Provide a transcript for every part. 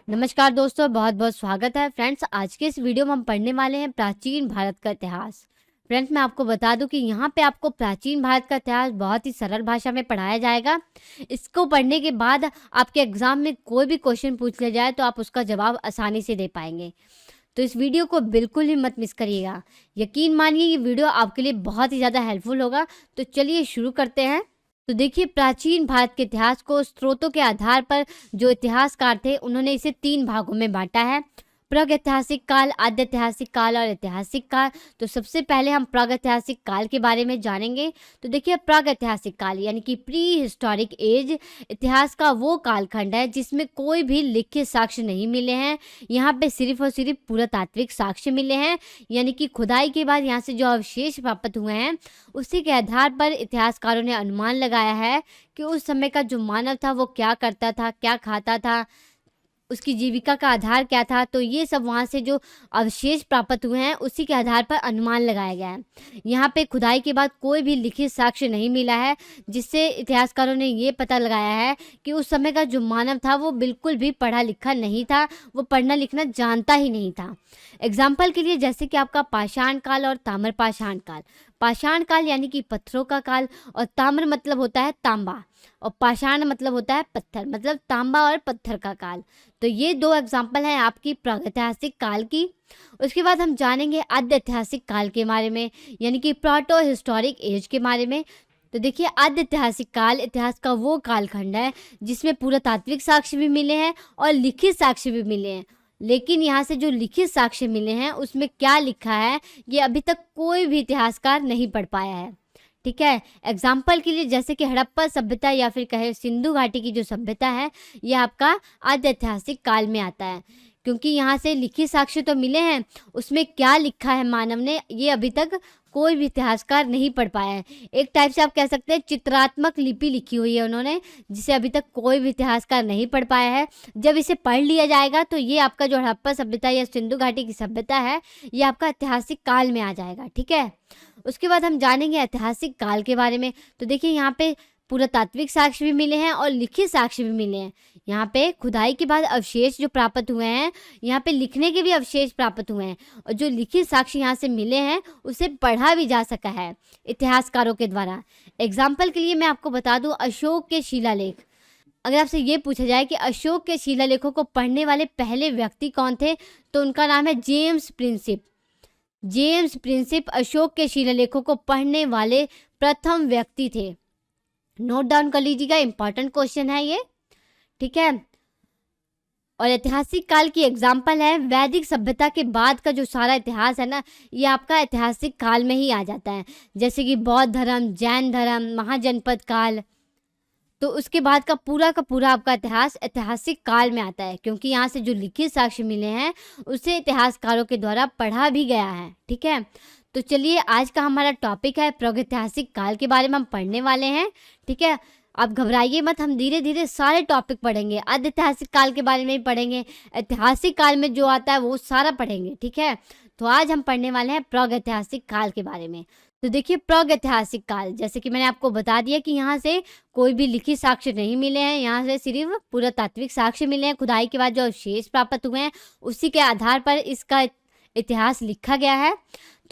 नमस्कार दोस्तों, बहुत बहुत स्वागत है फ्रेंड्स। आज के इस वीडियो में हम पढ़ने वाले हैं प्राचीन भारत का इतिहास। फ्रेंड्स, मैं आपको बता दूं कि यहाँ पे आपको प्राचीन भारत का इतिहास बहुत ही सरल भाषा में पढ़ाया जाएगा। इसको पढ़ने के बाद आपके एग्जाम में कोई भी क्वेश्चन पूछ लिया जाए तो आप उसका जवाब आसानी से दे पाएंगे। तो इस वीडियो को बिल्कुल ही मत मिस करिएगा। यकीन मानिए ये वीडियो आपके लिए बहुत ही ज़्यादा हेल्पफुल होगा। तो चलिए शुरू करते हैं। तो देखिए, प्राचीन भारत के इतिहास को स्रोतों के आधार पर जो इतिहासकार थे उन्होंने इसे 3 भागों में बांटा है: प्रागैतिहासिक काल, आद्य ऐतिहासिक काल और ऐतिहासिक काल। तो सबसे पहले हम प्रागैतिहासिक काल के बारे में जानेंगे। तो देखिए, प्रागैतिहासिक काल यानी कि प्री हिस्टोरिक एज इतिहास का वो कालखंड है जिसमें कोई भी लिखित साक्ष्य नहीं मिले हैं। यहाँ पे सिर्फ और सिर्फ पुरातात्विक साक्ष्य मिले हैं, यानी कि खुदाई के बाद यहाँ से जो अवशेष प्राप्त हुए हैं उसी के आधार पर इतिहासकारों ने अनुमान लगाया है कि उस समय का जो मानव था वो क्या करता था, क्या खाता था, उसकी जीविका का आधार क्या था। तो ये सब वहाँ से जो अवशेष प्राप्त हुए हैं उसी के आधार पर अनुमान लगाया गया है। यहाँ पे खुदाई के बाद कोई भी लिखित साक्ष्य नहीं मिला है, जिससे इतिहासकारों ने ये पता लगाया है कि उस समय का जो मानव था वो बिल्कुल भी पढ़ा लिखा नहीं था, वो पढ़ना लिखना जानता ही नहीं था। एग्जाम्पल के लिए जैसे कि आपका पाषाण काल और ताम्र पाषाण काल। पाषाण काल यानी कि पत्थरों का काल, और ताम्र मतलब होता है तांबा, और पाषाण मतलब होता है पत्थर, मतलब तांबा और पत्थर का काल। तो ये 2 एग्जाम्पल हैं आपकी प्रागैतिहासिक काल की। उसके बाद हम जानेंगे आद्य ऐतिहासिक काल के बारे में, यानी कि प्रोटो हिस्टोरिक एज के बारे में। तो देखिए, आद्य ऐतिहासिक काल इतिहास का वो कालखंड है जिसमें पुरातात्विक साक्ष्य भी मिले हैं और लिखित साक्ष्य भी मिले हैं। लेकिन यहाँ से जो लिखित साक्ष्य मिले हैं उसमें क्या लिखा है ये अभी तक कोई भी इतिहासकार नहीं पढ़ पाया है। ठीक है, एग्जाम्पल के लिए जैसे कि हड़प्पा सभ्यता या फिर कहे सिंधु घाटी की जो सभ्यता है ये आपका आद्य ऐतिहासिक काल में आता है, क्योंकि यहाँ से लिखित साक्ष्य तो मिले हैं, उसमें क्या लिखा है मानव ने ये अभी तक कोई भी इतिहासकार नहीं पढ़ पाया है। एक टाइप से आप कह सकते हैं चित्रात्मक लिपि लिखी हुई है उन्होंने, जिसे अभी तक कोई भी इतिहासकार नहीं पढ़ पाया है। जब इसे पढ़ लिया जाएगा तो ये आपका जो हड़प्पा सभ्यता या सिंधु घाटी की सभ्यता है ये आपका ऐतिहासिक काल में आ जाएगा। ठीक है, उसके बाद हम जानेंगे ऐतिहासिक काल के बारे में। तो देखिए, यहाँ पे पुरातात्विक साक्ष्य भी मिले हैं और लिखित साक्ष्य भी मिले हैं। यहाँ पे खुदाई के बाद अवशेष जो प्राप्त हुए हैं, यहाँ पे लिखने के भी अवशेष प्राप्त हुए हैं, और जो लिखित साक्ष्य यहाँ से मिले हैं उसे पढ़ा भी जा सका है इतिहासकारों के द्वारा। एग्जाम्पल के लिए मैं आपको बता दूं, अशोक के शिलालेख। अगर आपसे ये पूछा जाए कि अशोक के शिलालेखों को पढ़ने वाले पहले व्यक्ति कौन थे, तो उनका नाम है James Prinsep. James Prinsep Ashoka के शिलालेखों को पढ़ने वाले प्रथम व्यक्ति थे। नोट डाउन कर लीजिएगा, इंपॉर्टेंट क्वेश्चन है ये। ठीक है, और ऐतिहासिक काल की एग्जाम्पल है वैदिक सभ्यता के बाद का जो सारा इतिहास है ना, ये आपका ऐतिहासिक काल में ही आ जाता है। जैसे कि बौद्ध धर्म, जैन धर्म, महाजनपद काल। तो उसके बाद का पूरा आपका इतिहास ऐतिहासिक काल में आता है, क्योंकि यहाँ से जो लिखित साक्ष्य मिले हैं उसे इतिहासकारों के द्वारा पढ़ा भी गया है। ठीक है, तो चलिए आज का हमारा टॉपिक है प्रागैतिहासिक काल के बारे में हम पढ़ने वाले हैं। ठीक है, आप घबराइए मत, हम धीरे धीरे सारे टॉपिक पढ़ेंगे। आद्य ऐतिहासिक काल के बारे में ही पढ़ेंगे, ऐतिहासिक काल में जो आता है वो सारा पढ़ेंगे। ठीक है, तो आज हम पढ़ने वाले हैं प्रागैतिहासिक काल के बारे में। तो देखिए, प्रागैतिहासिक काल जैसे कि मैंने आपको बता दिया कि यहाँ से कोई भी लिखित साक्ष्य नहीं मिले हैं, यहाँ से सिर्फ पुरातात्विक साक्ष्य मिले हैं। खुदाई के बाद जो अवशेष प्राप्त हुए हैं उसी के आधार पर इसका इतिहास लिखा गया है।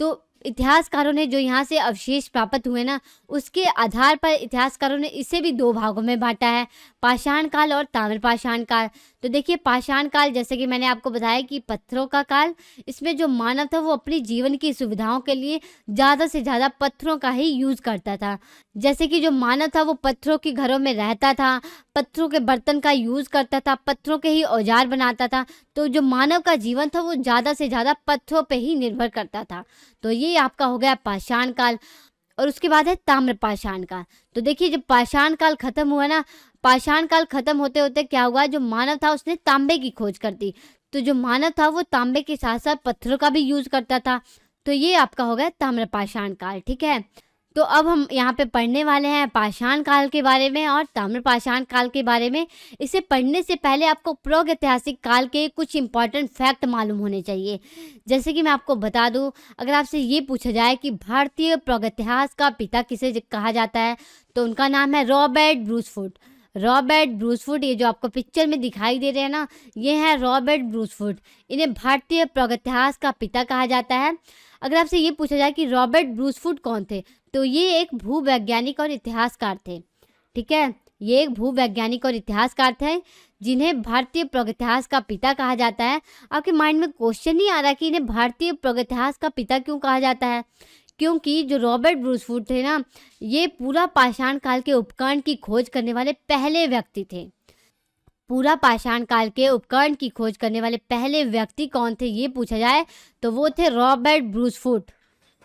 तो इतिहासकारों ने जो यहाँ से अवशेष प्राप्त हुए ना, उसके आधार पर इतिहासकारों ने इसे भी 2 भागों में बांटा है, पाषाण काल और ताम्र पाषाण काल। तो देखिए, पाषाण काल जैसे कि मैंने आपको बताया कि पत्थरों का काल, इसमें जो मानव था वो अपनी जीवन की सुविधाओं के लिए ज़्यादा से ज़्यादा पत्थरों का ही यूज़ करता था। जैसे कि जो मानव था वो पत्थरों के घरों में रहता था, पत्थरों के बर्तन का यूज़ करता था, पत्थरों के ही औजार बनाता था। तो जो मानव का जीवन था वो ज़्यादा से ज़्यादा पत्थरों पे ही निर्भर करता था। तो ये आपका हो गया पाषाण काल। और उसके बाद है ताम्र पाषाण काल। तो देखिए, जब पाषाण काल खत्म हुआ ना, पाषाण काल खत्म होते होते क्या हुआ, जो मानव था उसने तांबे की खोज कर दी। तो जो मानव था वो तांबे के साथ साथ पत्थरों का भी यूज़ करता था। तो ये आपका हो गया ताम्र पाषाण काल। ठीक है, तो अब हम यहाँ पे पढ़ने वाले हैं पाषाण काल के बारे में और ताम्र पाषाण काल के बारे में। इसे पढ़ने से पहले आपको प्रागैतिहासिक काल के कुछ इंपॉर्टेंट फैक्ट मालूम होने चाहिए। जैसे कि मैं आपको बता दूं, अगर आपसे ये पूछा जाए कि भारतीय प्रागैतिहास का पिता किसे कहा जाता है, तो उनका नाम है रॉबर्ट ब्रूसफुट। रॉबर्ट ब्रूसफुट, ये जो आपको पिक्चर में दिखाई दे रहे हैं ना, ये है रॉबर्ट ब्रूसफुट। इन्हें भारतीय प्रागैतिहासिक का पिता कहा जाता है। अगर आपसे ये पूछा जाए कि रॉबर्ट ब्रूसफुट कौन थे, तो ये एक भूवैज्ञानिक और इतिहासकार थे। ठीक है, ये एक भूवैज्ञानिक और इतिहासकार थे जिन्हें भारतीय प्रागैतिहासिक का पिता कहा जाता है। आपके माइंड में क्वेश्चन नहीं आ रहा कि इन्हें भारतीय प्रागैतिहासिक का पिता क्यों कहा जाता है? क्योंकि जो रॉबर्ट ब्रूसफुट थे ना, ये पूरा पाषाण काल के उपकरण की खोज करने वाले पहले व्यक्ति थे। पूरा पाषाण काल के उपकरण की खोज करने वाले पहले व्यक्ति कौन थे ये पूछा जाए तो वो थे रॉबर्ट ब्रूसफुट।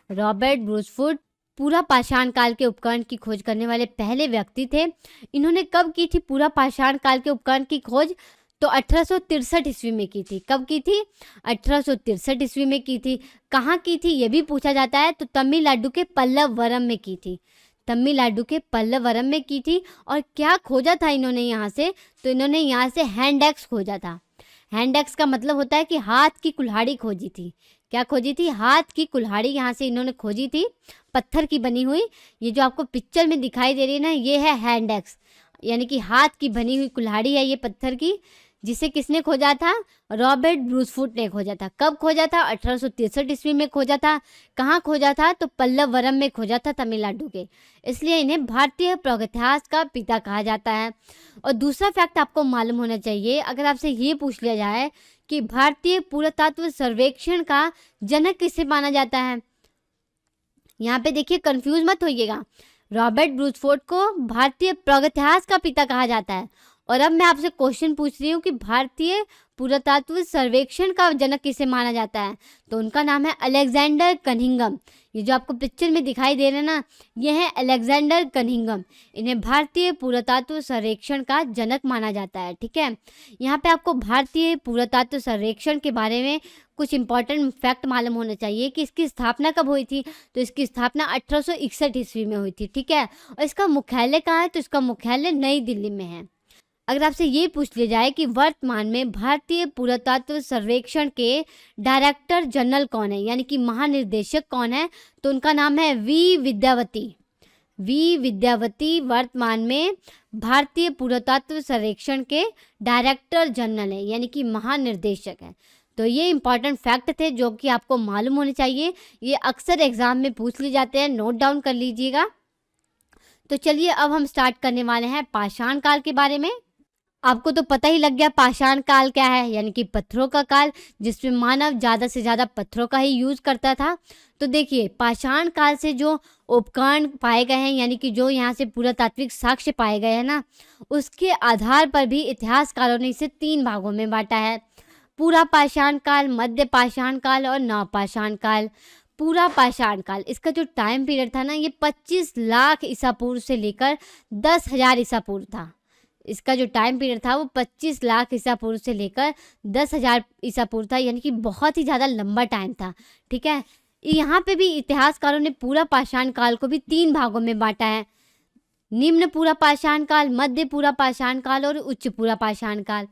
रॉबर्ट ब्रूसफुट पूरा पाषाण काल के उपकरण की खोज करने वाले पहले व्यक्ति थे। इन्होंने कब की थी पूरा पाषाण काल के उपकरण की खोज? तो 1863 ईस्वी में की थी। कब की थी? 1863 ईस्वी में की थी। कहाँ की थी ये भी पूछा जाता है, तो तमिलनाडु के पल्लवरम में की थी। तमिलनाडु के पल्लवरम में की थी। और क्या खोजा था इन्होंने यहाँ से? तो इन्होंने यहाँ से हैंड एक्स खोजा था। हैंड एक्स का मतलब होता है कि हाथ की कुल्हाड़ी खोजी थी। क्या खोजी थी? हाथ की कुल्हाड़ी यहाँ से इन्होंने खोजी थी, पत्थर की बनी हुई। ये जो आपको पिक्चर में दिखाई दे रही है ना, ये है हैंड एक्स, यानी कि हाथ की बनी हुई कुल्हाड़ी है ये पत्थर की, जिसे किसने खोजा था? रॉबर्ट ब्रूसफुट ने खोजा था। कब खोजा था? 1863 ईस्वी में खोजा था। कहाँ खोजा था? तो पल्लवरम में खोजा था, तमिलनाडु के। इसलिए इन्हें भारतीय प्रागैतिहासिक का पिता कहा जाता है। और दूसरा फैक्ट आपको मालूम होना चाहिए, अगर आपसे ये पूछ लिया जाए कि भारतीय पुरातत्व सर्वेक्षण का जनक किसे माना जाता है, यहाँ पे देखिए कंफ्यूज मत होइएगा। रॉबर्ट ब्रूसफोर्ड को भारतीय प्रागैतिहासिक का पिता कहा जाता है। और अब मैं आपसे क्वेश्चन पूछ रही हूँ कि भारतीय पुरातत्व सर्वेक्षण का जनक किसे माना जाता है, तो उनका नाम है अलेक्जेंडर कनिंघम। ये जो आपको पिक्चर में दिखाई दे रहे हैं ना, ये है अलेक्जेंडर कनिंघम। इन्हें भारतीय पुरातत्व सर्वेक्षण का जनक माना जाता है। ठीक है, यहाँ पे आपको भारतीय पुरातत्व सर्वेक्षण के बारे में कुछ इंपॉर्टेंट फैक्ट मालूम होना चाहिए कि इसकी स्थापना कब हुई थी। तो इसकी स्थापना 1861 ईस्वी में हुई थी। ठीक है, और इसका मुख्यालय कहाँ है? तो इसका मुख्यालय नई दिल्ली में है। अगर आपसे ये पूछ लिया जाए कि वर्तमान में भारतीय पुरातत्व सर्वेक्षण के डायरेक्टर जनरल कौन है, यानी कि महानिर्देशक कौन है, तो उनका नाम है वी विद्यावती। वी विद्यावती वर्तमान में भारतीय पुरातत्व सर्वेक्षण के डायरेक्टर जनरल है, यानी कि महानिर्देशक है। तो ये इंपॉर्टेंट फैक्ट थे जो कि आपको मालूम होने चाहिए। ये अक्सर एग्जाम में पूछ लिए जाते हैं, नोट डाउन कर लीजिएगा। तो चलिए अब हम स्टार्ट करने वाले हैं पाषाण काल के बारे में। आपको तो पता ही लग गया पाषाण काल क्या है, यानी कि पत्थरों का काल, जिसमें मानव ज़्यादा से ज़्यादा पत्थरों का ही यूज़ करता था। तो देखिए पाषाण काल से जो उपकरण पाए गए हैं, यानी कि जो यहाँ से पुरातात्विक साक्ष्य पाए गए हैं ना, उसके आधार पर भी इतिहासकारों ने इसे 3 भागों में बांटा है। पूरा पाषाण काल, मध्य पाषाण काल और नवपाषाण काल। पूरा पाषाण काल, इसका जो टाइम पीरियड था ना, ये 25 लाख ईसा पूर्व से लेकर 10,000 ईसा पूर्व था। इसका जो टाइम पीरियड था वो 25 लाख ईसा पूर्व से लेकर 10,000 ईसा पूर्व था, यानी कि बहुत ही ज़्यादा लंबा टाइम था। ठीक है, यहाँ पे भी इतिहासकारों ने पूरा पाषाण काल को भी 3 भागों में बांटा है। निम्न पूरा पाषाण काल, मध्य पूरा पाषाण काल और उच्च पूरा पाषाण काल।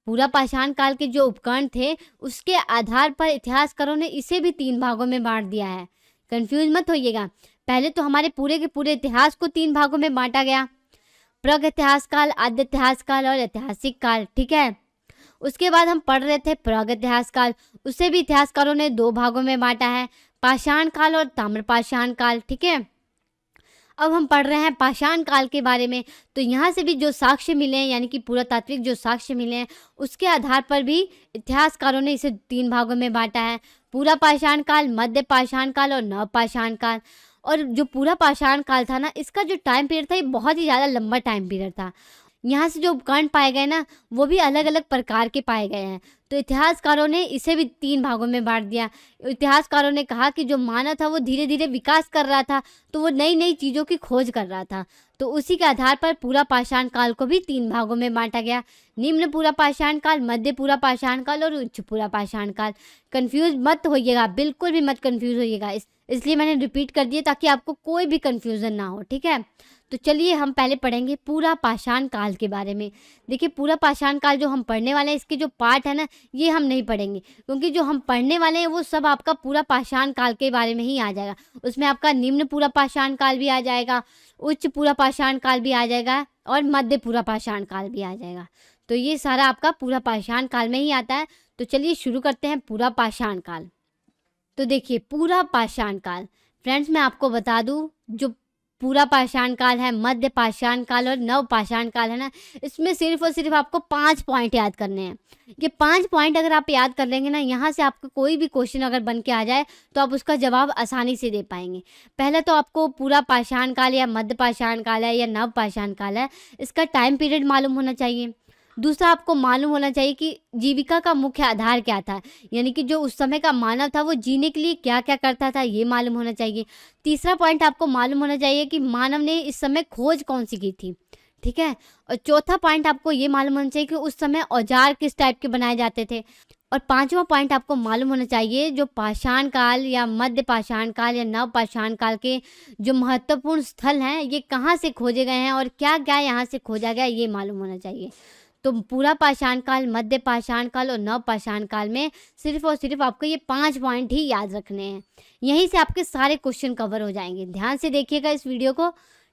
पूरा पाषाण काल के जो उपकरण थे उसके आधार पर इतिहासकारों ने इसे भी 3 भागों में बांट दिया है। कंफ्यूज मत होइएगा। पहले तो हमारे पूरे के पूरे इतिहास को 3 भागों में बांटा गया, प्रागैतिहासिक काल, आद्य इतिहास काल और ऐतिहासिक काल। ठीक है, उसके बाद हम पढ़ रहे थे प्रागैतिहासिक काल, उसे भी इतिहासकारों ने 2 भागों में बांटा है, पाषाण काल और ताम्रपाषाण काल। ठीक है, अब हम पढ़ रहे हैं पाषाण काल के बारे में। तो यहाँ से भी जो साक्ष्य मिले हैं, यानी कि पुरातात्विक जो साक्ष्य मिले हैं, उसके आधार पर भी इतिहासकारों ने इसे 3 भागों में बांटा है, पूरा पाषाण काल, मध्य पाषाण काल और नवपाषाण काल। और जो पूरा पाषाण काल था ना, इसका जो टाइम पीरियड था ये बहुत ही ज़्यादा लंबा टाइम पीरियड था। यहाँ से जो उपकरण पाए गए ना, वो भी अलग अलग प्रकार के पाए गए हैं। तो इतिहासकारों ने इसे भी 3 भागों में बांट दिया। इतिहासकारों ने कहा कि जो मानव था वो धीरे धीरे विकास कर रहा था, तो वो नई नई चीज़ों की खोज कर रहा था। तो उसी के आधार पर पूरा पाषाण काल को भी 3 भागों में बांटा गया, निम्न पूरा पाषाण काल, मध्य पूरा पाषाण काल और उच्च पूरा पाषाण काल। कन्फ्यूज मत होइएगा, बिल्कुल भी मत कन्फ्यूज होइएगा, इसलिए मैंने रिपीट कर दिया ताकि आपको कोई भी कन्फ्यूज़न ना हो। ठीक है, तो चलिए हम पहले पढ़ेंगे पूरा पाषाण काल के बारे में। देखिए पूरा पाषाण काल जो हम पढ़ने वाले हैं, इसके जो पार्ट है ना, ये हम नहीं पढ़ेंगे, क्योंकि जो हम पढ़ने वाले हैं वो सब आपका पूरा पाषाण काल के बारे में ही आ जाएगा। उसमें आपका निम्न पूरा पाषाण काल भी आ जाएगा, उच्च पूरा पाषाण काल भी आ जाएगा और मध्य पूरा पाषाण काल भी आ जाएगा। तो ये सारा आपका पूरा पाषाण काल में ही आता है। तो चलिए शुरू करते हैं पूरा पाषाण काल। तो देखिए पूरा पाषाण काल, फ्रेंड्स मैं आपको बता दूं, जो पूरा पाषाण काल है, मध्य पाषाण काल और नव पाषाण काल है ना, इसमें सिर्फ और सिर्फ आपको 5 पॉइंट याद करने हैं। ये 5 पॉइंट अगर आप याद कर लेंगे ना, यहाँ से आपको कोई भी क्वेश्चन अगर बन के आ जाए तो आप उसका जवाब आसानी से दे पाएंगे। पहले तो आपको पूरा पाषाण काल या मध्य पाषाण काल है या नव पाषाण काल है, इसका टाइम पीरियड मालूम होना चाहिए। दूसरा आपको मालूम होना चाहिए कि जीविका का मुख्य आधार क्या था, यानी कि जो उस समय का मानव था वो जीने के लिए क्या क्या करता था, ये मालूम होना चाहिए। तीसरा पॉइंट आपको मालूम होना चाहिए कि मानव ने इस समय खोज कौन सी की थी, ठीक है। और चौथा पॉइंट आपको ये मालूम होना चाहिए कि उस समय औजार किस टाइप के बनाए जाते थे। और पांचवा पॉइंट आपको मालूम होना चाहिए जो पाषाण काल या मध्य पाषाण काल या नव पाषाण काल के जो महत्वपूर्ण स्थल हैं, ये कहाँ से खोजे गए हैं और क्या क्या यहाँ से खोजा गया, ये मालूम होना चाहिए। तो पूरा पाषाण काल, मध्य पाषाण काल और नव पाषाण काल में सिर्फ और सिर्फ आपको ये 5 पॉइंट ही याद रखने हैं। यहीं से आपके सारे क्वेश्चन कवर हो जाएंगे। ध्यान से देखिएगा इस वीडियो को,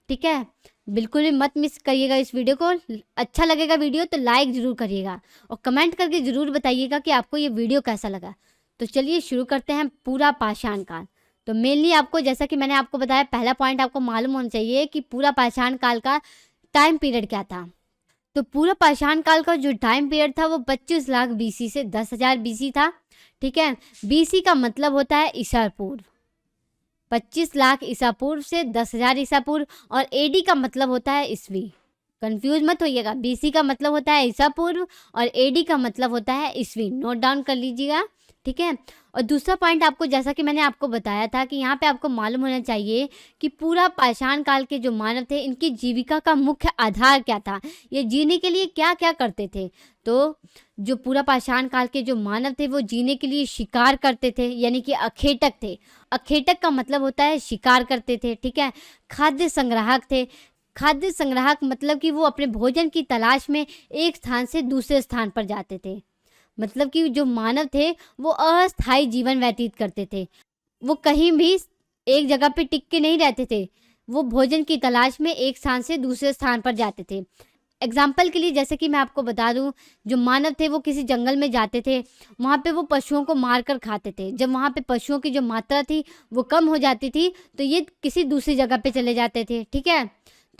ठीक है। बिल्कुल भी मत मिस करिएगा इस वीडियो को। अच्छा लगेगा वीडियो तो लाइक ज़रूर करिएगा और कमेंट करके ज़रूर बताइएगा कि आपको ये वीडियो कैसा लगा। तो चलिए शुरू करते हैं पूरा पाषाण काल। तो मेनली आपको, जैसा कि मैंने आपको बताया, पहला पॉइंट आपको मालूम होना चाहिए कि पूरा पाषाण काल का टाइम पीरियड क्या था। तो पूरा पाषाण काल का जो टाइम पीरियड था वो 25 लाख बीसी से 10,000 बीसी था, ठीक है। बीसी का मतलब होता है ईसा पूर्व, 25 लाख ईसा पूर्व से 10,000 ईसा पूर्व, और एडी का मतलब होता है ईस्वी। कंफ्यूज मत होइएगा, बीसी का मतलब होता है ईसा पूर्व और एडी का मतलब होता है ईस्वी। नोट डाउन कर लीजिएगा, ठीक है। और दूसरा पॉइंट आपको, जैसा कि मैंने आपको बताया था कि यहाँ पे आपको मालूम होना चाहिए कि पूरा पाषाण काल के जो मानव थे, इनकी जीविका का मुख्य आधार क्या था, ये जीने के लिए क्या क्या करते थे। तो जो पूरा पाषाण काल के जो मानव थे वो जीने के लिए शिकार करते थे, यानी कि अखेटक थे। अखेटक का मतलब होता है शिकार करते थे, ठीक है। खाद्य संग्राहक थे। खाद्य संग्राहक मतलब कि वो अपने भोजन की तलाश में एक स्थान से दूसरे स्थान पर जाते थे। मतलब कि जो मानव थे वो अस्थायी जीवन व्यतीत करते थे, वो कहीं भी एक जगह पे टिक के नहीं रहते थे, वो भोजन की तलाश में एक स्थान से दूसरे स्थान पर जाते थे। एग्जाम्पल के लिए जैसे कि मैं आपको बता दूं, जो मानव थे वो किसी जंगल में जाते थे, वहाँ पे वो पशुओं को मार कर खाते थे। जब वहाँ पे पशुओं की जो मात्रा थी वो कम हो जाती थी तो ये किसी दूसरी जगह पे चले जाते थे, ठीक है।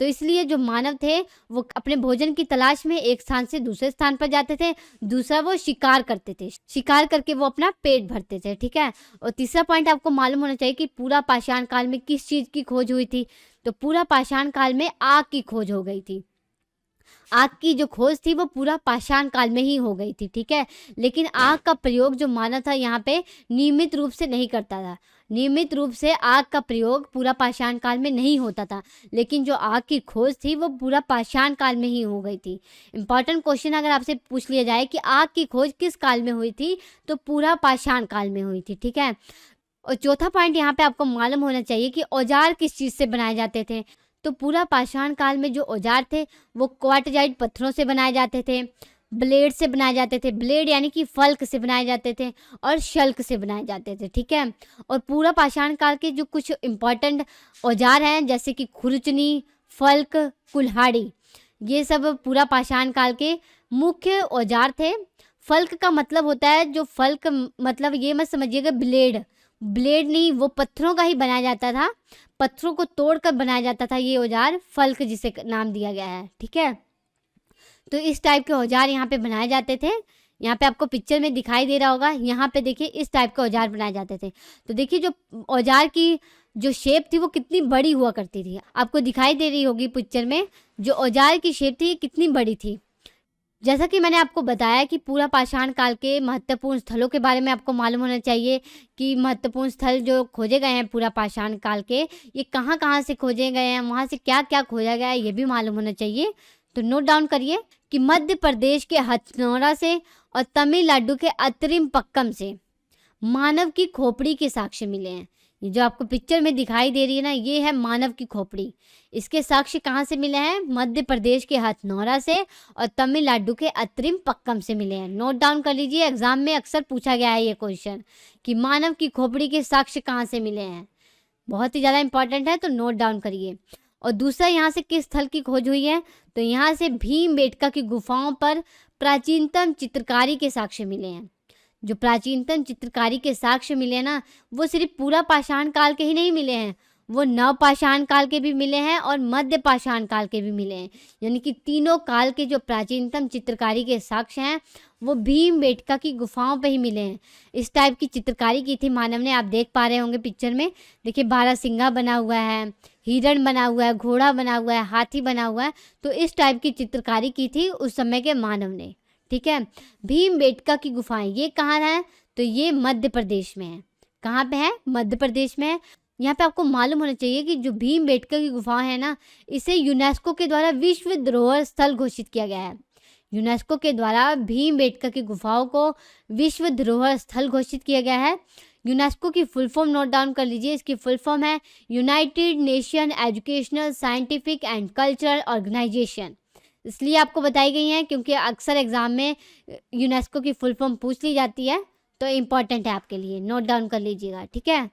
तो इसलिए जो मानव थे वो अपने भोजन की तलाश में एक स्थान से दूसरे स्थान पर जाते थे। दूसरा वो शिकार करते थे, शिकार करके वो अपना पेट भरते थे, ठीक है। और तीसरा पॉइंट आपको मालूम होना चाहिए कि पूरा पाषाण काल में किस चीज़ की खोज हुई थी। तो पूरा पाषाण काल में आग की खोज हो गई थी। आग की जो खोज थी वो पूरा पाषाण काल में ही हो गई थी, ठीक है। लेकिन आग का प्रयोग जो मानव था यहाँ पे नियमित रूप से नहीं करता था। नियमित रूप से आग का प्रयोग पूरा पाषाण काल में नहीं होता था, लेकिन जो आग की खोज थी वो पूरा पाषाण काल में ही हो गई थी। इंपॉर्टेंट क्वेश्चन अगर आपसे पूछ लिया जाए कि आग की खोज किस काल में हुई थी, तो पूरा पाषाण काल में हुई थी, ठीक है। और चौथा पॉइंट यहाँ पे आपको मालूम होना चाहिए कि औजार किस चीज़ से बनाए जाते थे। तो पूरा पाषाण काल में जो औजार थे वो क्वार्टजाइट पत्थरों से बनाए जाते थे, ब्लेड से बनाए जाते थे, ब्लेड यानी कि फल्क से बनाए जाते थे, और शल्क से बनाए जाते थे, ठीक है। और पूरा पाषाण काल के जो कुछ इम्पॉर्टेंट औजार हैं जैसे कि खुरचनी, फल्क, कुल्हाड़ी, ये सब पूरा पाषाण काल के मुख्य औजार थे। फल्क का मतलब होता है, जो फल्क मतलब ये मत समझिएगा ब्लेड, ब्लेड नहीं, वो पत्थरों का ही बनाया जाता था, पत्थरों को तोड़कर बनाया जाता था ये औजार, फल्क जिसे नाम दिया गया है, ठीक है। तो इस टाइप के औजार यहाँ पे बनाए जाते थे। यहाँ पे आपको पिक्चर में दिखाई दे रहा होगा, यहाँ पे देखिए इस टाइप के औजार बनाए जाते थे। तो देखिए जो औजार की जो शेप थी वो कितनी बड़ी हुआ करती थी, आपको दिखाई दे रही होगी पिक्चर में, जो औजार की शेप थी कितनी बड़ी थी। जैसा कि मैंने आपको बताया कि पूरा पाषाण काल के महत्वपूर्ण स्थलों के बारे में आपको मालूम होना चाहिए कि महत्वपूर्ण स्थल जो खोजे गए हैं पूरा पाषाण काल के, ये कहाँ कहाँ से खोजे गए हैं, वहाँ से क्या क्या खोजा गया है, ये भी मालूम होना चाहिए। तो नोट डाउन करिए कि मध्य प्रदेश के हथनोरा से और तमिलनाडु के अतरिम पक्कम से मानव की खोपड़ी के साक्ष्य मिले हैं। ये जो आपको पिक्चर में दिखाई दे रही है ना, ये है मानव की खोपड़ी। इसके साक्ष्य कहाँ से मिले हैं? मध्य प्रदेश के हथनौरा से और तमिलनाडु के अत्रिम पक्कम से मिले हैं। नोट डाउन कर लीजिए, एग्जाम में अक्सर पूछा गया है ये क्वेश्चन कि मानव की खोपड़ी के साक्ष्य कहाँ से मिले हैं। बहुत ही ज़्यादा इंपॉर्टेंट है, तो नोट डाउन करिए। और दूसरा, यहाँ से किस स्थल की खोज हुई है? तो यहाँ से भीमबेटका की गुफाओं पर प्राचीनतम चित्रकारी के साक्ष्य मिले हैं। जो प्राचीनतम चित्रकारी के साक्ष्य मिले हैं ना, वो सिर्फ पूरा पाषाण काल के ही नहीं मिले हैं, वो नवपाषाण काल के भी मिले हैं और मध्य पाषाण काल के भी मिले हैं। यानी कि तीनों काल के जो प्राचीनतम चित्रकारी के साक्ष्य हैं वो भीमबेटका की गुफाओं पे ही मिले हैं। इस टाइप की चित्रकारी की थी मानव ने, आप देख पा रहे होंगे पिक्चर में। देखिए, बारहसिंगा बना हुआ है, हिरण बना हुआ है, घोड़ा बना हुआ है, हाथी बना हुआ है। तो इस टाइप की चित्रकारी की थी उस समय के मानव ने। ठीक है, भीमबेटका की गुफाएं ये कहाँ है? तो ये मध्य प्रदेश में है। कहाँ पे है? मध्य प्रदेश में है। यहाँ पे आपको मालूम होना चाहिए कि जो भीमबेटका की गुफाएं है ना, इसे यूनेस्को के द्वारा विश्व धरोहर स्थल घोषित किया गया है। यूनेस्को के द्वारा भीमबेटका की गुफाओं को विश्व धरोहर स्थल घोषित किया गया है। यूनेस्को की फुल फॉर्म नोट डाउन कर लीजिए। इसकी फुल फॉर्म है United Nation Educational, Scientific and Cultural Organization. इसलिए आपको बताई गई हैं क्योंकि अक्सर एग्जाम में यूनेस्को की फुल फॉर्म पूछ ली जाती है, तो इम्पॉर्टेंट है आपके लिए, नोट डाउन कर लीजिएगा। ठीक है,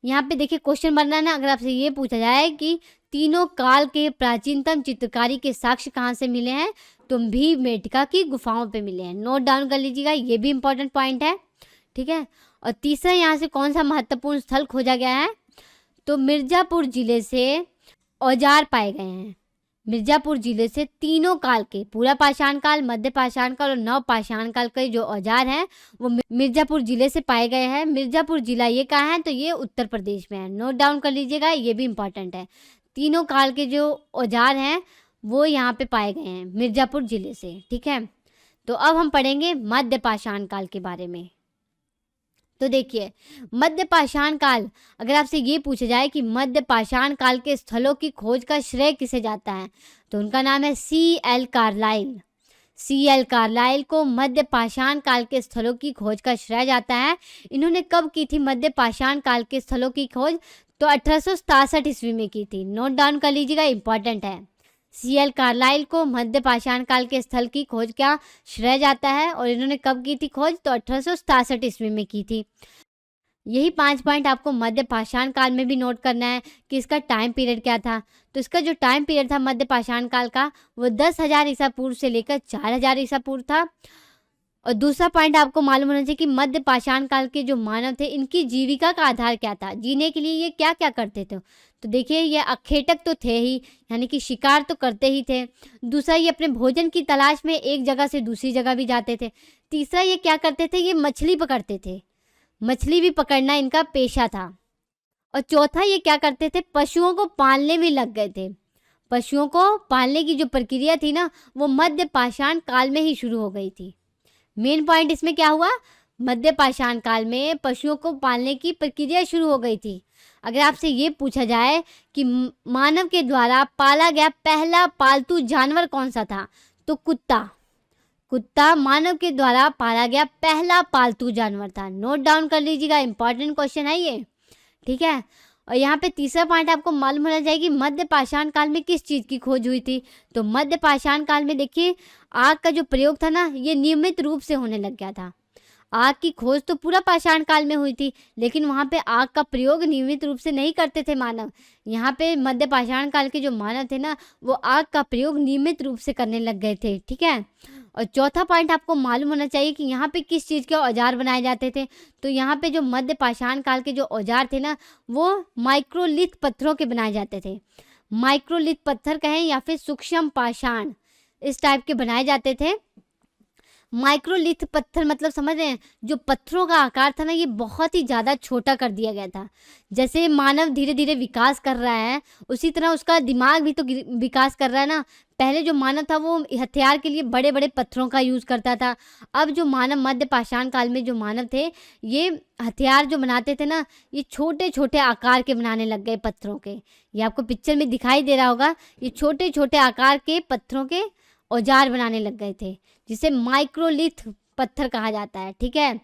यहाँ पे देखिए क्वेश्चन बनना है ना, अगर आपसे ये पूछा जाए कि तीनों काल के प्राचीनतम चित्रकारी के साक्ष्य कहाँ से मिले हैं, तो भीमबेटका की गुफाओं पे मिले हैं। नोट डाउन कर लीजिएगा, ये भी इंपॉर्टेंट पॉइंट है। ठीक है, और तीसरा, यहाँ से कौन सा महत्वपूर्ण स्थल खोजा गया है? तो मिर्जापुर जिले से औजार पाए गए हैं। मिर्जापुर जिले से तीनों काल के, पूरा पाषाण काल, मध्य पाषाण काल और नव पाषाण काल के जो औजार हैं वो मिर्जापुर जिले से पाए गए हैं। मिर्जापुर जिला ये कहाँ है? तो ये उत्तर प्रदेश में है। नोट डाउन कर लीजिएगा, ये भी इंपॉर्टेंट है। तीनों काल के जो औजार हैं वो यहाँ पे पाए गए हैं मिर्जापुर जिले से। ठीक है, तो अब हम पढ़ेंगे मध्य पाषाण काल के बारे में। तो देखिए, मध्य पाषाण काल, अगर आपसे ये पूछा जाए कि मध्य पाषाण काल के स्थलों की खोज का श्रेय किसे जाता है, तो उनका नाम है C.L. कार्लाइल। C.L. कार्लाइल को मध्य पाषाण काल के स्थलों की खोज का श्रेय जाता है। इन्होंने कब की थी मध्य पाषाण काल के स्थलों की खोज? तो 1867 ईस्वी में की थी। नोट डाउन कर लीजिएगा, इंपॉर्टेंट है। C.L. कार्लाइल को मध्य पाषाण काल के स्थल की खोज का श्रेय जाता है और इन्होंने कब की थी खोज? तो 1867 ईस्वी में की थी। यही 5 पॉइंट आपको मध्य पाषाण काल में भी नोट करना है कि इसका टाइम पीरियड क्या था। तो इसका जो टाइम पीरियड था मध्य पाषाण काल का, वो 10,000 ईसा पूर्व से लेकर 4,000 ईसा पूर्व था। और दूसरा पॉइंट आपको मालूम होना चाहिए कि मध्य पाषाण काल के जो मानव थे, इनकी जीविका का आधार क्या था, जीने के लिए ये क्या क्या करते थे। तो देखिए, ये अखेटक तो थे ही, यानी कि शिकार तो करते ही थे। दूसरा, ये अपने भोजन की तलाश में एक जगह से दूसरी जगह भी जाते थे। तीसरा, ये क्या करते थे? ये मछली पकड़ते थे, मछली भी पकड़ना इनका पेशा था। और चौथा, ये क्या करते थे? पशुओं को पालने में लग गए थे। पशुओं को पालने की जो प्रक्रिया थी ना, वो मध्य पाषाण काल में ही शुरू हो गई थी। मेन पॉइंट इसमें क्या हुआ? मध्य पाषाण काल में पशुओं को पालने की प्रक्रिया शुरू हो गई थी। अगर आपसे ये पूछा जाए कि मानव के द्वारा पाला गया पहला पालतू जानवर कौन सा था, तो कुत्ता। कुत्ता मानव के द्वारा पाला गया पहला पालतू जानवर था। नोट डाउन कर लीजिएगा, इंपॉर्टेंट क्वेश्चन है ये। ठीक है, और यहाँ पे तीसरा पॉइंट आपको मालूम होना चाहिए कि मध्य पाषाण काल में किस चीज़ की खोज हुई थी। तो मध्य पाषाण काल में देखिए, आग का जो प्रयोग था ना, ये नियमित रूप से होने लग गया था। आग की खोज तो पूरा पाषाण काल में हुई थी, लेकिन वहाँ पे आग का प्रयोग नियमित रूप से नहीं करते थे मानव। यहाँ पे मध्य पाषाण काल के जो मानव थे ना, वो आग का प्रयोग नियमित रूप से करने लग गए थे। ठीक है, और चौथा पॉइंट आपको मालूम होना चाहिए कि यहाँ पे किस चीज़ के औजार बनाए जाते थे। तो यहाँ पे जो मध्य पाषाण काल के जो औजार थे ना, वो माइक्रोलिथ पत्थरों के बनाए जाते थे। माइक्रोलिथ पत्थर कहें या फिर सूक्ष्म पाषाण, इस टाइप के बनाए जाते थे। माइक्रोलिथ पत्थर मतलब समझ रहे हैं, जो पत्थरों का आकार था ना, ये बहुत ही ज़्यादा छोटा कर दिया गया था। जैसे मानव धीरे धीरे विकास कर रहा है, उसी तरह उसका दिमाग भी तो विकास कर रहा है ना। पहले जो मानव था वो हथियार के लिए बड़े बड़े पत्थरों का यूज़ करता था। अब जो मानव मध्य पाषाण काल में जो मानव थे, ये हथियार जो बनाते थे ना, ये छोटे छोटे आकार के बनाने लग गए पत्थरों के। ये आपको पिक्चर में दिखाई दे रहा होगा, ये छोटे छोटे आकार के पत्थरों के औजार बनाने लग गए थे, जिसे माइक्रोलिथ पत्थर कहा जाता है। ठीक है,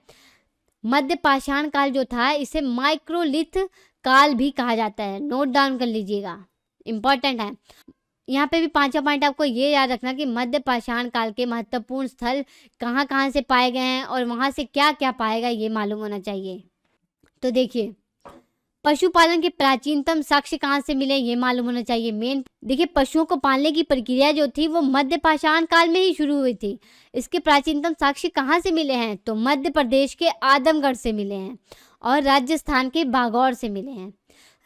मध्य पाषाण काल जो था इसे माइक्रोलिथ काल भी कहा जाता है। नोट डाउन कर लीजिएगा, इंपॉर्टेंट है। यहाँ पे भी पांचवा पॉइंट आपको ये याद रखना कि मध्य पाषाण काल के महत्वपूर्ण स्थल कहाँ कहाँ से पाए गए हैं और वहाँ से क्या क्या पाएगा ये मालूम होना चाहिए। तो देखिए, पशुपालन के प्राचीनतम साक्ष्य कहाँ से मिले ये मालूम होना चाहिए। मेन देखिए, पशुओं को पालने की प्रक्रिया जो थी वो मध्य पाषाण काल में ही शुरू हुई थी। इसके प्राचीनतम साक्ष्य कहाँ से मिले हैं, तो मध्य प्रदेश के आदमगढ़ से मिले हैं और राजस्थान के भागौर से मिले हैं।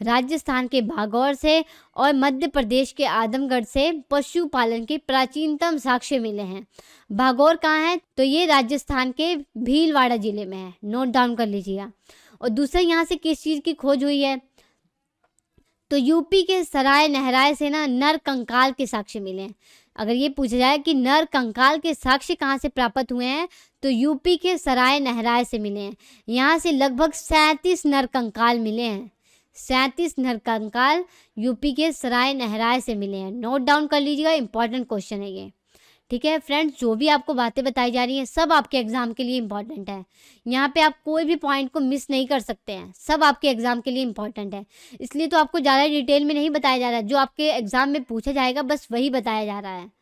राजस्थान के भागौर से और मध्य प्रदेश के आदमगढ़ से पशुपालन के प्राचीनतम साक्ष्य मिले हैं। भागौर कहाँ है, तो ये राजस्थान के भीलवाड़ा जिले में है। नोट डाउन कर लीजिएगा। और दूसरा यहाँ से किस चीज़ की खोज हुई है, तो यूपी के सराय नहराय से ना नर कंकाल के साक्ष्य मिले हैं। अगर ये पूछा जाए कि नर कंकाल के साक्ष्य कहाँ से प्राप्त हुए हैं, तो यूपी के सराय नहराय से मिले हैं। यहाँ से लगभग 37 नर कंकाल मिले हैं। 37 नर कंकाल यूपी के सराय नहराय से मिले हैं। नोट डाउन कर लीजिएगा, इंपॉर्टेंट क्वेश्चन है ये। ठीक है फ्रेंड्स, जो भी आपको बातें बताई जा रही हैं सब आपके एग्जाम के लिए इंपॉर्टेंट है। यहाँ पे आप कोई भी पॉइंट को मिस नहीं कर सकते हैं, सब आपके एग्जाम के लिए इंपॉर्टेंट है। इसलिए तो आपको ज़्यादा डिटेल में नहीं बताया जा रहा है, जो आपके एग्जाम में पूछा जाएगा बस वही बताया जा रहा है।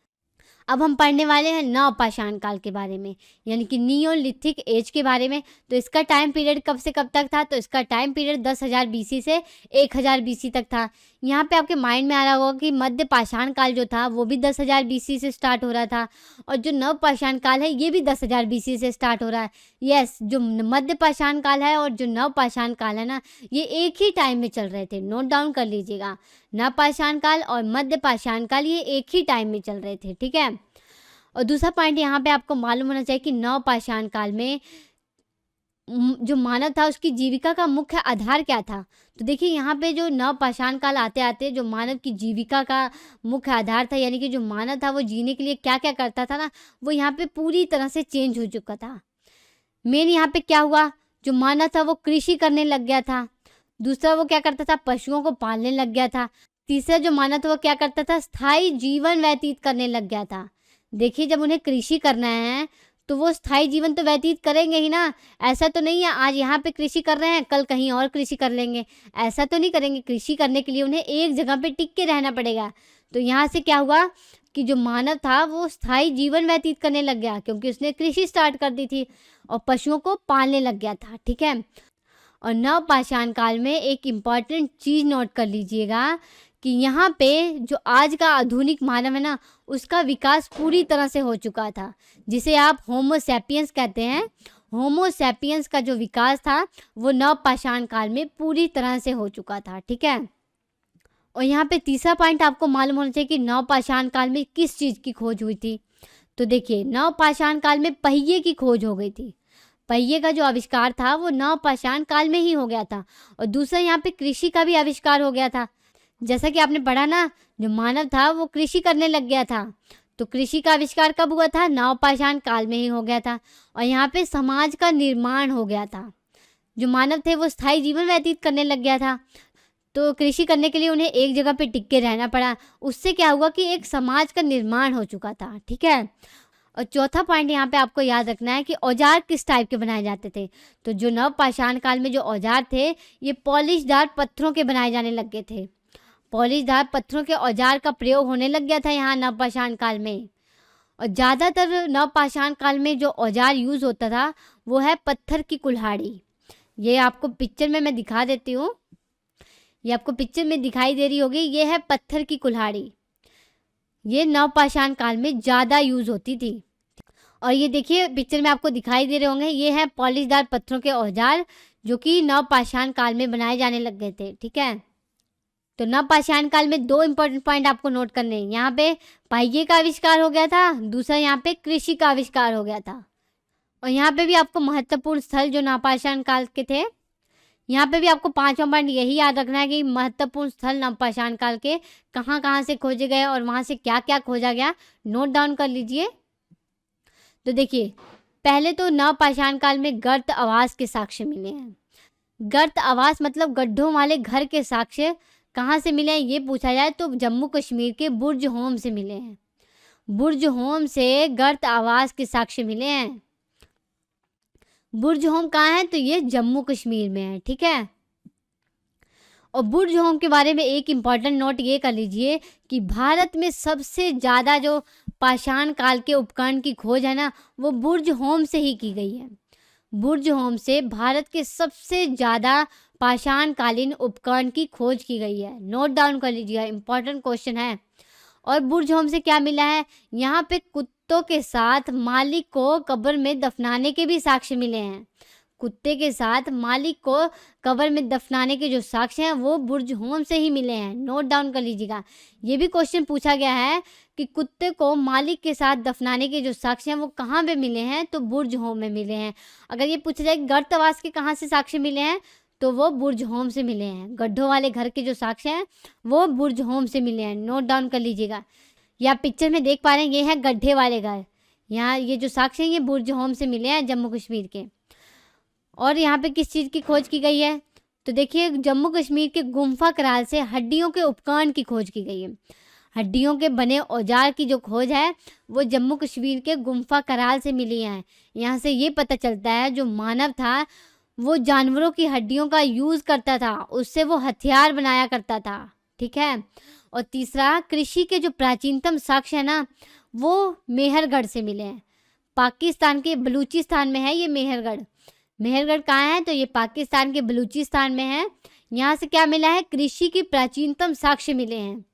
अब हम पढ़ने वाले हैं नवपाषाण काल के बारे में, यानी कि नियोलिथिक एज के बारे में। तो इसका टाइम पीरियड कब से कब तक था, तो इसका टाइम पीरियड 10,000 BC से 1000 BC तक था। यहाँ पे आपके माइंड में आ रहा होगा कि मध्य पाषाण काल जो था वो भी 10,000 BC से स्टार्ट हो रहा था और जो नवपाषाण काल है ये भी 10,000 BC से स्टार्ट हो रहा है। यस, जो मध्य पाषाण काल है और जो नवपाषाण काल है ना, ये एक ही टाइम में चल रहे थे। नोट डाउन कर लीजिएगा, नवपाषाण काल और मध्य पाषाण काल ये एक ही टाइम में चल रहे थे। ठीक है। और दूसरा पॉइंट यहाँ पे आपको मालूम होना चाहिए कि नवपाषाण काल में जो मानव था उसकी जीविका का मुख्य आधार क्या था। तो देखिए, यहाँ पे जो नवपाषाण काल आते आते जो मानव की जीविका का मुख्य आधार था, यानी कि जो मानव था वो जीने के लिए क्या क्या करता था ना, वो यहाँ पे पूरी तरह से चेंज हो चुका था। मेन यहाँ पे क्या हुआ, जो मानव था वो कृषि करने लग गया था। दूसरा, वो क्या करता था, पशुओं को पालने लग गया था। तीसरा, जो मानव था वो क्या करता था, स्थायी जीवन व्यतीत करने लग गया था। देखिए, जब उन्हें कृषि करना है तो वो स्थायी जीवन तो व्यतीत करेंगे ही ना। ऐसा तो नहीं है आज यहाँ पे कृषि कर रहे हैं कल कहीं और कृषि कर लेंगे, ऐसा तो नहीं करेंगे। कृषि करने के लिए उन्हें एक जगह पे टिक के रहना पड़ेगा। तो यहाँ से क्या हुआ कि जो मानव था वो स्थायी जीवन व्यतीत करने लग गया, क्योंकि उसने कृषि स्टार्ट कर दी थी और पशुओं को पालने लग गया था। ठीक है। और नवपाषाण काल में एक इम्पॉर्टेंट चीज़ नोट कर लीजिएगा कि यहाँ पे जो आज का आधुनिक मानव है ना, उसका विकास पूरी तरह से हो चुका था, जिसे आप होमो सैपियंस कहते हैं। होमो सैपियंस का जो विकास था वो नवपाषाण काल में पूरी तरह से हो चुका था। ठीक है। और यहाँ पे तीसरा पॉइंट आपको मालूम होना चाहिए कि नवपाषाण काल में किस चीज़ की खोज हुई थी। तो देखिए, नवपाषाण काल में पहिए की खोज हो गई थी। पहिए का जो आविष्कार था वो नवपाषाण काल में ही हो गया था। और दूसरा, यहाँ पे कृषि का भी आविष्कार हो गया था। जैसा कि आपने पढ़ा ना, जो मानव था वो कृषि करने लग गया था। तो कृषि का आविष्कार कब हुआ था, नवपाषाण काल में ही हो गया था। और यहाँ पे समाज का निर्माण हो गया था। जो मानव थे वो स्थायी जीवन व्यतीत करने लग गया था, तो कृषि करने के लिए उन्हें एक जगह पे टिक के रहना पड़ा। उससे क्या हुआ कि एक समाज का निर्माण हो चुका था। ठीक है। और चौथा पॉइंट यहाँ पे आपको याद रखना है कि औजार किस टाइप के बनाए जाते थे। तो जो नवपाषाण काल में जो औजार थे ये पॉलिशदार पत्थरों के बनाए जाने लग गए थे। पॉलिशदार पत्थरों के औजार का प्रयोग होने लग गया था यहाँ नवपाषाण काल में। और ज़्यादातर नवपाषाण काल में जो औजार यूज़ होता था वो है पत्थर की कुल्हाड़ी। ये आपको पिक्चर में मैं दिखा देती हूँ, ये आपको पिक्चर में दिखाई दे रही होगी, ये है पत्थर की कुल्हाड़ी। ये नवपाषाण काल में ज़्यादा यूज़ होती थी। और ये देखिए पिक्चर में आपको दिखाई दे रहे होंगे, ये है पॉलिशदार पत्थरों के औजार जो कि नवपाषाण काल में बनाए जाने लग गए थे। ठीक है। तो नवपाषाण काल में दो इंपॉर्टेंट पॉइंट आपको नोट करने हैं। यहाँ पे पहिए का आविष्कार हो गया था, दूसरा यहाँ पे कृषि का आविष्कार हो गया था। और यहाँ पे भी आपको महत्वपूर्ण स्थल जो नवपाषाण काल के थे, यहाँ पे भी आपको पांचवा पॉइंट यही याद रखना है कि महत्वपूर्ण स्थल नवपाषाण काल के कहाँ कहाँ से खोजे गए और वहाँ से क्या क्या खोजा गया। नोट डाउन कर लीजिए। तो देखिए, पहले तो नवपाषाण काल में गर्त आवास के साक्ष्य मिले हैं। गर्त आवास मतलब गड्ढों वाले घर के साक्ष्य कहाँ से मिले हैं ये पूछा जाए तो जम्मू कश्मीर के बुर्ज होम से मिले हैं। बुर्ज होम से गर्त आवास के साक्ष्य मिले हैं। बुर्ज होम कहाँ है? तो ये जम्मू कश्मीर में है, ठीक है। और बुर्ज होम के बारे में एक इम्पॉर्टेंट नोट ये कर लीजिए कि भारत में सबसे ज़्यादा जो पाषाण काल के उपकरण की खोज है ना, वो बुर्ज होम से ही की गई है। बुर्ज होम से भारत के सबसे ज़्यादा पाषाण कालीन उपकरण की खोज की गई है। नोट डाउन कर लीजिएगा, इम्पॉर्टेंट क्वेश्चन है। और बुर्ज होम से क्या मिला है? यहाँ पे कुत्तों के साथ मालिक को कब्र में दफनाने के भी साक्ष्य मिले हैं। कुत्ते के साथ मालिक को कब्र में दफनाने के जो साक्ष्य हैं वो बुर्ज होम से ही मिले हैं। नोट डाउन कर लीजिएगा। ये भी क्वेश्चन पूछा गया है कि कुत्ते को मालिक के साथ दफनाने के जो साक्ष्य हैं वो कहाँ पे मिले हैं? तो बुर्ज होम में मिले हैं। अगर ये पूछा जाए गर्तवास के कहाँ से साक्ष्य मिले हैं, तो वो बुर्ज होम से मिले हैं। गड्ढों वाले घर के जो साक्ष्य हैं वो बुर्ज होम से मिले हैं। नोट डाउन कर लीजिएगा। ये आप पिक्चर में देख पा रहे हैं, ये है गड्ढे वाले घर। यहाँ ये जो साक्ष्य हैं ये बुर्ज होम से मिले हैं, जम्मू कश्मीर के। और यहाँ पे किस चीज़ की खोज की गई है? तो देखिए, जम्मू कश्मीर के गुम्फा कराल से हड्डियों के उपकरण की खोज की गई है। हड्डियों के बने औजार की जो खोज है वो जम्मू कश्मीर के गुम्फा कराल से मिली है। यहाँ से ये पता चलता है जो मानव था वो जानवरों की हड्डियों का यूज़ करता था, उससे वो हथियार बनाया करता था, ठीक है। और तीसरा, कृषि के जो प्राचीनतम साक्ष्य है ना, वो मेहरगढ़ से मिले हैं। पाकिस्तान के बलूचिस्तान में है ये मेहरगढ़। मेहरगढ़ कहाँ है? तो ये पाकिस्तान के बलूचिस्तान में है। यहाँ से क्या मिला है? कृषि की प्राचीनतम साक्ष्य मिले हैं।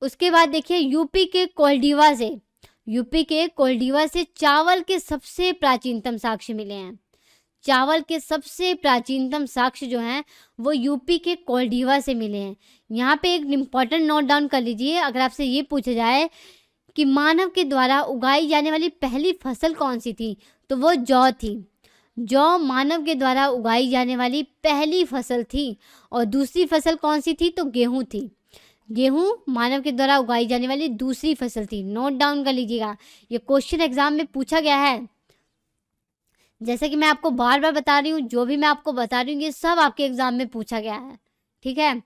उसके बाद देखिए, यूपी के कोल्डीवा से चावल के सबसे प्राचीनतम साक्ष्य मिले हैं। चावल के सबसे प्राचीनतम साक्ष्य जो हैं वो यूपी के कोल्डीवा से मिले हैं। यहाँ पे एक इम्पॉर्टेंट नोट डाउन कर लीजिए। अगर आपसे ये पूछा जाए कि मानव के द्वारा उगाई जाने वाली पहली फसल कौन सी थी, तो वो जौ थी। जौ मानव के द्वारा उगाई जाने वाली पहली फसल थी। और दूसरी फसल कौन सी थी? तो गेहूं थी। गेहूं मानव के द्वारा उगाई जाने वाली दूसरी फसल थी। नोट डाउन कर लीजिएगा, ये क्वेश्चन एग्जाम में पूछा गया है। जैसे कि मैं आपको बार बार बता रही हूँ, जो भी मैं आपको बता रही हूँ ये सब आपके एग्जाम में पूछा गया है, ठीक है।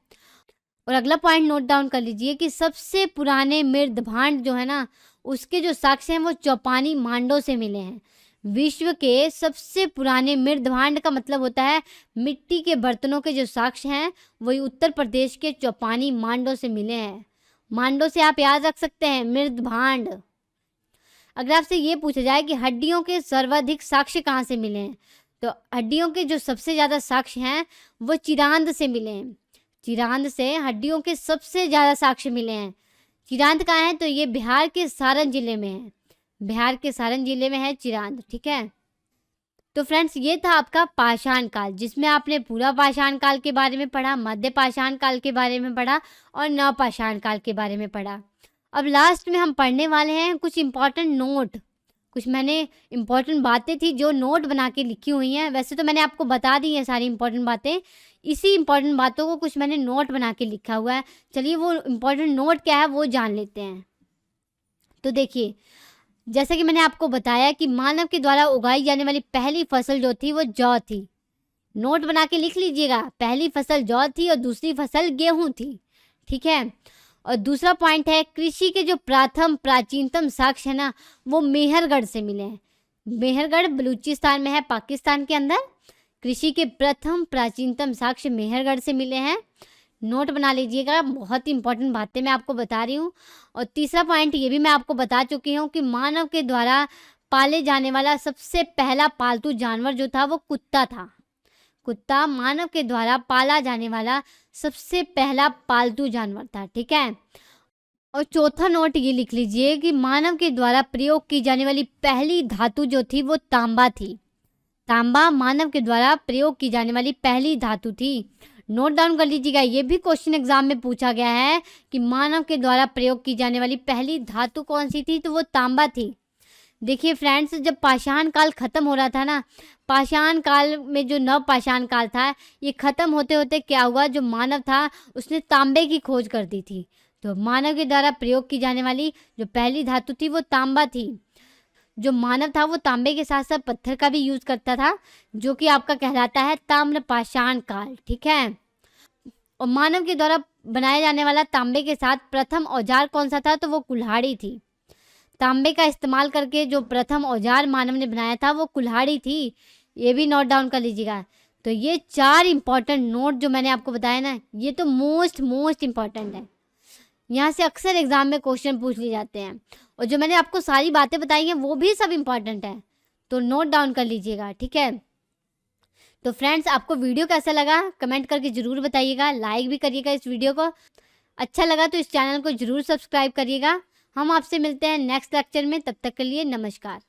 और अगला पॉइंट नोट डाउन कर लीजिए कि सबसे पुराने मृदभांड जो है ना, उसके जो साक्ष्य हैं वो चौपानी मांडो से मिले हैं। विश्व के सबसे पुराने मृदभांड का मतलब होता है मिट्टी के बर्तनों के जो साक्ष्य हैं वही उत्तर प्रदेश के चौपानी मांडो से मिले हैं। मांडो से आप याद रख सकते हैं मृदभांड। अगर आपसे ये पूछा जाए कि हड्डियों के सर्वाधिक साक्ष्य कहाँ से मिले हैं, तो हड्डियों के जो सबसे ज़्यादा साक्ष्य हैं वो चिरांद से मिले हैं। चिरांद से हड्डियों के सबसे ज़्यादा साक्ष्य मिले हैं। चिरांद कहाँ है? तो ये बिहार के सारण जिले में है। बिहार के सारण जिले में है चिरांद, ठीक है। तो फ्रेंड्स, ये था आपका पाषाण काल, जिसमें आपने पूरा पाषाण काल के बारे में पढ़ा, मध्य पाषाण काल के बारे में पढ़ा और नवपाषाण काल के बारे में पढ़ा। अब लास्ट में हम पढ़ने वाले हैं कुछ इम्पॉर्टेंट नोट। कुछ मैंने इम्पॉर्टेंट बातें थी जो नोट बना के लिखी हुई हैं। वैसे तो मैंने आपको बता दी हैं सारी इम्पॉर्टेंट बातें, इसी इम्पॉर्टेंट बातों को कुछ मैंने नोट बना के लिखा हुआ है। चलिए वो इम्पॉर्टेंट नोट क्या है वो जान लेते हैं। तो देखिए, जैसे कि मैंने आपको बताया कि मानव के द्वारा उगाई जाने वाली पहली फसल जो थी वो जौ थी। नोट बना के लिख लीजिएगा, पहली फसल जौ थी और दूसरी फसल गेहूं थी, ठीक है। और दूसरा पॉइंट है, कृषि के जो प्रथम प्राचीनतम साक्ष्य है ना, वो मेहरगढ़ से मिले हैं। मेहरगढ़ बलूचिस्तान में है, पाकिस्तान के अंदर। कृषि के प्रथम प्राचीनतम साक्ष्य मेहरगढ़ से मिले हैं। नोट बना लीजिएगा, बहुत ही इंपॉर्टेंट बातें मैं आपको बता रही हूँ। और तीसरा पॉइंट ये भी मैं आपको बता चुकी हूँ कि मानव के द्वारा पाले जाने वाला सबसे पहला पालतू जानवर जो था वो कुत्ता था। कुत्ता मानव के द्वारा पाला जाने वाला सबसे पहला पालतू जानवर था, ठीक है। और चौथा नोट ये लिख लीजिए कि मानव के द्वारा प्रयोग की जाने वाली पहली धातु जो थी वो तांबा थी। तांबा मानव के द्वारा प्रयोग की जाने वाली पहली धातु थी। नोट डाउन कर लीजिएगा, ये भी क्वेश्चन एग्जाम में पूछा गया है कि मानव के द्वारा प्रयोग की जाने वाली पहली धातु कौन सी थी, तो वो तांबा थी। देखिए फ्रेंड्स, जब पाषाण काल खत्म हो रहा था ना, पाषाण काल में जो नव पाषाण काल था ये खत्म होते होते क्या हुआ, जो मानव था उसने तांबे की खोज कर दी थी। तो मानव के द्वारा प्रयोग की जाने वाली जो पहली धातु थी वो तांबा थी। जो मानव था वो तांबे के साथ साथ पत्थर का भी यूज करता था, जो कि आपका कहलाता है ताम्र पाषाण काल, ठीक है। और मानव के द्वारा बनाया जाने वाला तांबे के साथ प्रथम औजार कौन सा था, तो वो कुल्हाड़ी थी। तांबे का इस्तेमाल करके जो प्रथम औजार मानव ने बनाया था वो कुल्हाड़ी थी। ये भी नोट डाउन कर लीजिएगा। तो ये 4 इम्पॉर्टेंट नोट जो मैंने आपको बताया ना, ये तो मोस्ट इम्पॉर्टेंट है। यहाँ से अक्सर एग्जाम में क्वेश्चन पूछ लिए जाते हैं, और जो मैंने आपको सारी बातें बताई हैं वो भी सब इम्पॉर्टेंट है, तो नोट डाउन कर लीजिएगा, ठीक है। तो फ्रेंड्स, आपको वीडियो कैसा लगा कमेंट करके ज़रूर बताइएगा, लाइक भी करिएगा इस वीडियो को। अच्छा लगा तो इस चैनल को ज़रूर सब्सक्राइब करिएगा। हम आपसे मिलते हैं नेक्स्ट लेक्चर में, तब तक के लिए नमस्कार।